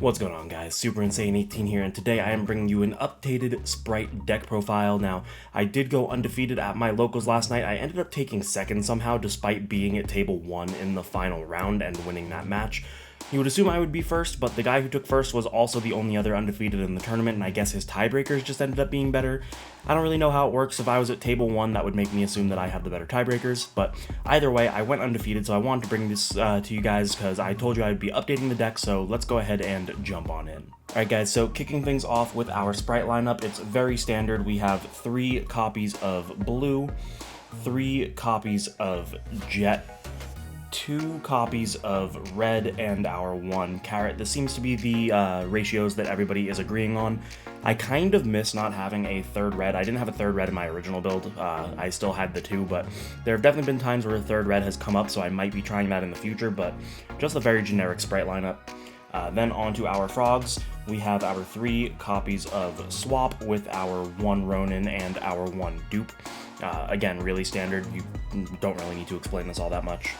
What's going on, guys? Super Insane 18 here, and today I am bringing you an updated Spright deck profile. Now, I did go undefeated at my locals last night. I ended up taking second somehow, despite being at table 1 in the final round and winning that match. You would assume I would be first, but the guy who took first was also the only other undefeated in the tournament, and I guess his tiebreakers just ended up being better. I don't really know how it works. If I was at table 1, that would make me assume that I have the better tiebreakers, but either way, I went undefeated, so I wanted to bring this to you guys because I told you I'd be updating the deck, so let's go ahead and jump on in. Alright guys, so kicking things off with our Spright lineup, it's very standard. We have 3 copies of blue, 3 copies of jet, 2 copies of red, and our 1 carrot. This seems to be the ratios that everybody is agreeing on. I kind of miss not having a third red. I didn't have a third red in my original build. I still had the 2, but there have definitely been times where a third red has come up, so I might be trying that in the future, but just a very generic Spright lineup. Then on to our frogs. We have our 3 copies of swap with our 1 Ronin and our 1 dupe. Again, really standard. You don't really need to explain this all that much.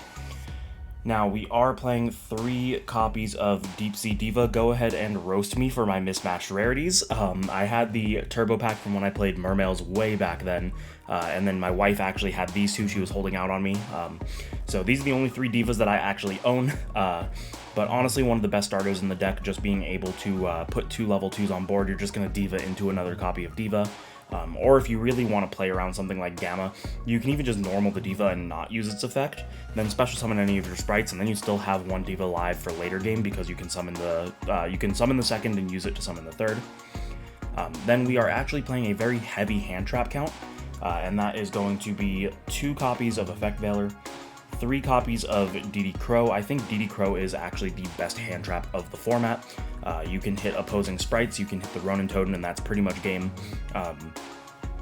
Now, we are playing 3 copies of Deep Sea Diva. Go ahead and roast me for my mismatched rarities. I had the turbo pack from when I played Mermails way back then, and then my wife actually had these 2 she was holding out on me. So these are the only 3 divas that I actually own, but honestly one of the best starters in the deck, just being able to put 2 level 2s on board. You're just going to diva into another copy of diva. Or if you really want to play around something like Gamma, you can even just normal the diva and not use its effect, then special summon any of your sprites, and then you still have 1 diva live for later game because you can summon the second and use it to summon the third. Then we are actually playing a very heavy hand trap count, and that is going to be 2 copies of Effect Veiler, 3 copies of DD Crow. I think DD Crow is actually the best hand trap of the format. You can hit opposing sprites, you can hit the Ronin Totem, and that's pretty much game.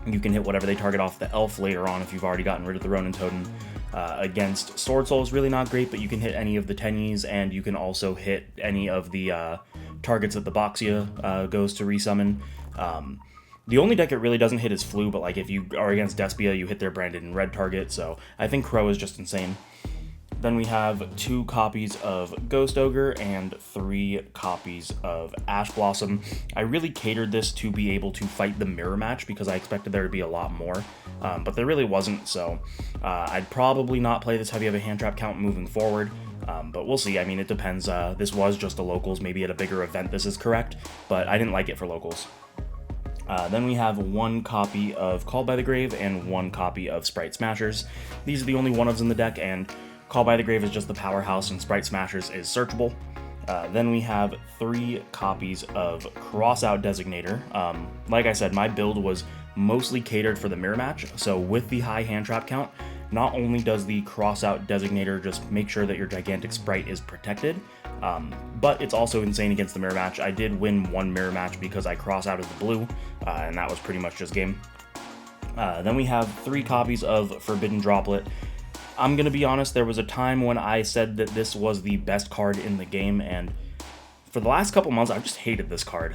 You can hit whatever they target off the elf later on if you've already gotten rid of the Ronin Totem. Against Sword Soul is really not great, but you can hit any of the Tenyis, and you can also hit any of the targets that the Boxia goes to resummon. The only deck it really doesn't hit is Flu, but like if you are against Despia, you hit their branded and red target, so I think Crow is just insane. Then we have 2 copies of Ghost Ogre and 3 copies of Ash Blossom. I really catered this to be able to fight the mirror match because I expected there to be a lot more, but there really wasn't, so I'd probably not play this heavy of a hand trap count moving forward, but we'll see. I mean, it depends. This was just the locals. Maybe at a bigger event this is correct, but I didn't like it for locals. Then we have 1 copy of Called by the Grave and 1 copy of Spright Smashers. These are the only one-ofs in the deck, and Called by the Grave is just the powerhouse, and Spright Smashers is searchable. Then we have 3 copies of Crossout Designator. Like I said, my build was mostly catered for the mirror match, so with the high hand trap count, not only does the Crossout Designator just make sure that your gigantic sprite is protected, but it's also insane against the mirror match. I did win 1 mirror match because I cross-outed the blue, and that was pretty much just game. Then we have 3 copies of Forbidden Droplet. I'm gonna be honest, there was a time when I said that this was the best card in the game, and for the last couple months, I've just hated this card.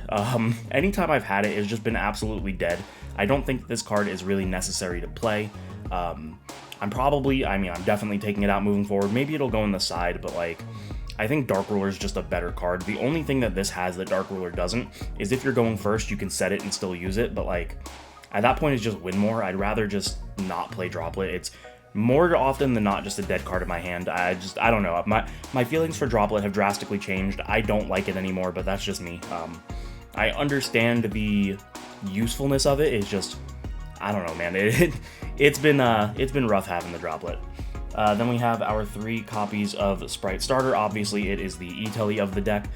Anytime I've had it, it's just been absolutely dead. I don't think this card is really necessary to play. I'm definitely taking it out moving forward. Maybe it'll go in the side, but like, I think Dark Ruler is just a better card. The only thing that this has that Dark Ruler doesn't is if you're going first, you can set it and still use it, but like, at that point, it's just win more. I'd rather just not play Droplet. It's more often than not just a dead card in my hand. I don't know. My feelings for Droplet have drastically changed. I don't like it anymore, but that's just me. I understand the usefulness of it. It's just, I don't know, man. It's been rough having the Droplet. Then we have our 3 copies of Spright Starter. Obviously, it is the E-Telly of the deck,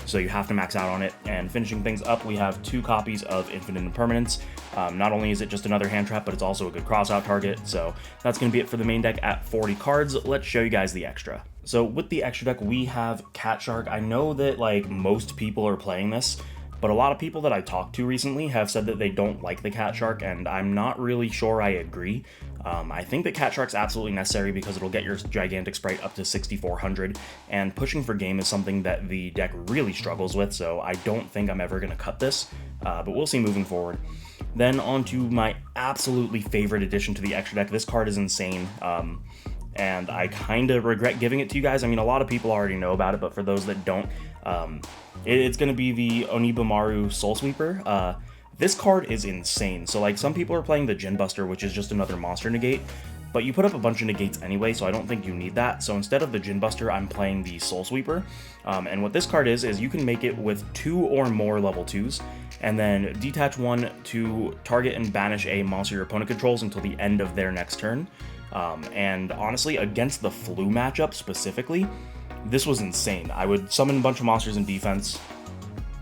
so you have to max out on it. And finishing things up, we have 2 copies of Infinite Impermanence. Not only is it just another hand trap, but it's also a good cross-out target, so that's going to be it for the main deck at 40 cards. Let's show you guys the extra. So with the extra deck, we have Cat Shark. I know that like most people are playing this, but a lot of people that I talked to recently have said that they don't like the Cat Shark, and I'm not really sure I agree. I think that Cat Shark's absolutely necessary because it'll get your gigantic sprite up to 6,400, and pushing for game is something that the deck really struggles with, so I don't think I'm ever going to cut this, but we'll see moving forward. Then on to my absolutely favorite addition to the extra deck. This card is insane. and I kind of regret giving it to you guys. I mean, a lot of people already know about it, but for those that don't, it's going to be the Onibimaru Soul Sweeper. This card is insane. So, like, some people are playing the Djinn Buster, which is just another monster negate, but you put up a bunch of negates anyway, so I don't think you need that. So instead of the Djinn Buster, I'm playing the Soul Sweeper. And what this card is you can make it with 2 or more level 2s, and then detach 1 to target and banish a monster your opponent controls until the end of their next turn. And honestly, against the Flu matchup specifically, this was insane. I would summon a bunch of monsters in defense,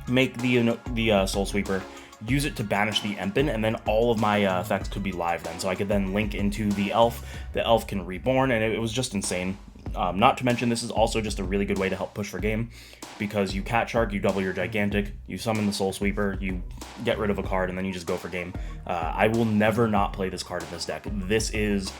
make the Soul Sweeper, use it to banish the Empen, and then all of my effects could be live then. So I could then link into the Elf can reborn, and it was just insane. Not to mention, this is also just a really good way to help push for game, because you Cat Shark, you double your Gigantic, you summon the Soul Sweeper, you get rid of a card, and then you just go for game. I will never not play this card in this deck. This is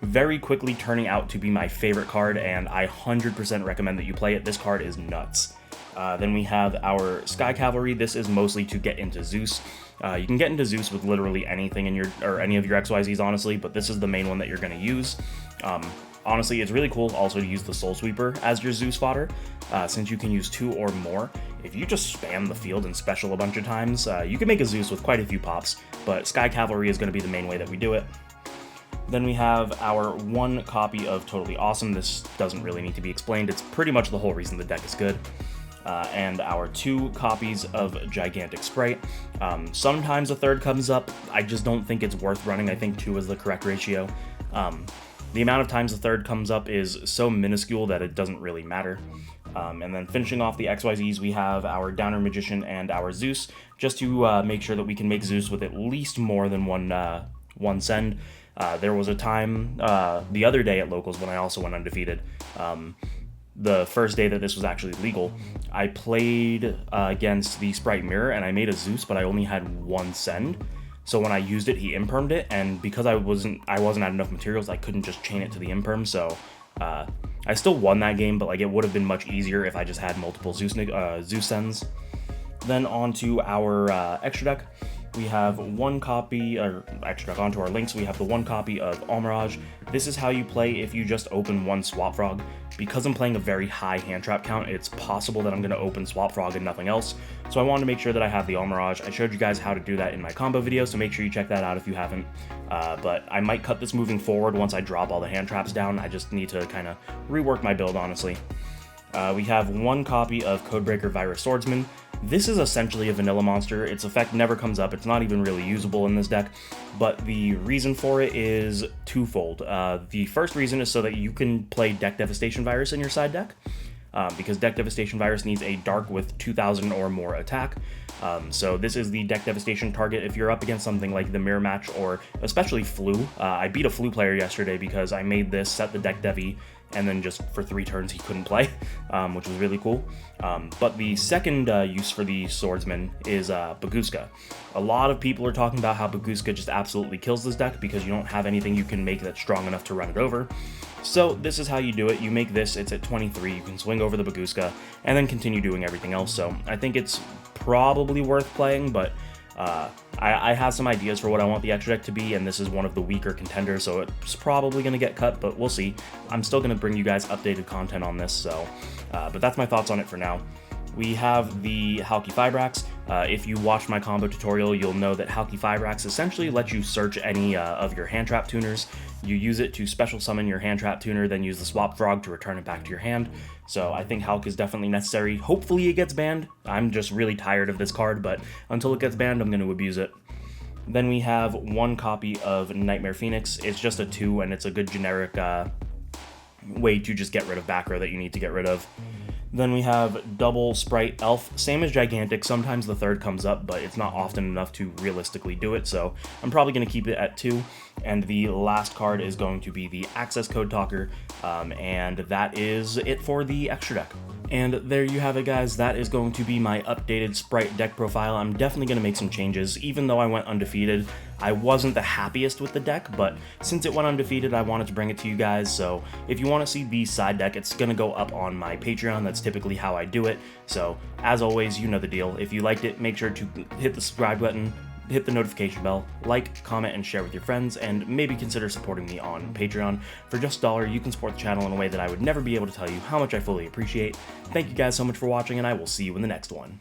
very quickly turning out to be my favorite card, and I 100% recommend that you play it. This card is nuts. Then we have our Sky Cavalry. This is mostly to get into Zeus. You can get into Zeus with literally anything in any of your XYZs, honestly, but this is the main one that you're going to use. Honestly, it's really cool also to use the Soul Sweeper as your Zeus fodder, since you can use 2 or more. If you just spam the field and special a bunch of times, you can make a Zeus with quite a few pops, but Sky Cavalry is going to be the main way that we do it. Then we have our 1 copy of Totally Awesome. This doesn't really need to be explained. It's pretty much the whole reason the deck is good. And our 2 copies of Gigantic Spright. Sometimes a third comes up. I just don't think it's worth running. I think 2 is the correct ratio. The amount of times the third comes up is so minuscule that it doesn't really matter. And then finishing off the XYZs, we have our Downer Magician and our Zeus, just to make sure that we can make Zeus with at least more than one send. There was a time the other day at Locals when I also went undefeated. The first day that this was actually legal, I played against the Spright Mirror, and I made a Zeus, but I only had 1 send. So when I used it, he impermed it, and because I wasn't at enough materials, I couldn't just chain it to the imperm. So I still won that game, but like it would have been much easier if I just had multiple Zeus sends. Then on to our extra deck. We have 1 copy, or extra deck onto our links, we have the 1 copy of Almirage. This is how you play if you just open 1 Swap Frog. Because I'm playing a very high hand trap count, it's possible that I'm going to open Swap Frog and nothing else. So I wanted to make sure that I have the Almirage. I showed you guys how to do that in my combo video, so make sure you check that out if you haven't. But I might cut this moving forward once I drop all the hand traps down. I just need to kind of rework my build, honestly. We have 1 copy of Codebreaker Virus Swordsman. This is essentially a vanilla monster. Its effect never comes up. It's not even really usable in this deck, but the reason for it is twofold. The first reason is so that you can play Deck Devastation Virus in your side deck, because Deck Devastation Virus needs a Dark with 2,000 or more attack. So this is the Deck Devastation target if you're up against something like the Mirror Match, or especially Flu. I beat a Flu player yesterday because I made this, set the deck Devi, and then just for 3 turns he couldn't play, which was really cool. But the second use for the Swordsman is Baguska. A lot of people are talking about how Baguska just absolutely kills this deck because you don't have anything you can make that's strong enough to run it over. So this is how you do it. You make this, it's at 23, you can swing over the Baguska, and then continue doing everything else. So I think it's probably worth playing, but I have some ideas for what I want the extra deck to be, and this is one of the weaker contenders, so it's probably going to get cut, but we'll see. I'm still going to bring you guys updated content on this, so but that's my thoughts on it for now. We have the Halki Fibrax. If you watched my combo tutorial, you'll know that Halki Fibrax essentially lets you search any of your hand trap tuners. You use it to special summon your hand trap tuner, then use the Swap Frog to return it back to your hand. So I think Halk is definitely necessary. Hopefully it gets banned. I'm just really tired of this card, but until it gets banned, I'm going to abuse it. Then we have 1 copy of Nightmare Phoenix. It's just a 2, and it's a good generic way to just get rid of back row that you need to get rid of. Then we have double Spright Elf, same as Gigantic. Sometimes the third comes up, but it's not often enough to realistically do it, so I'm probably going to keep it at 2. And the last card is going to be the Access Code Talker, and that is it for the extra deck. And there you have it, guys. That is going to be my updated Spright deck profile. I'm definitely going to make some changes. Even though I went undefeated, I wasn't the happiest with the deck, but since it went undefeated, I wanted to bring it to you guys. So if you want to see the side deck, it's going to go up on my Patreon. That's typically how I do it. So as always, you know the deal. If you liked it, make sure to hit the subscribe button, hit the notification bell, like, comment, and share with your friends, and maybe consider supporting me on Patreon. For just $1, you can support the channel in a way that I would never be able to tell you how much I fully appreciate. Thank you guys so much for watching, and I will see you in the next one.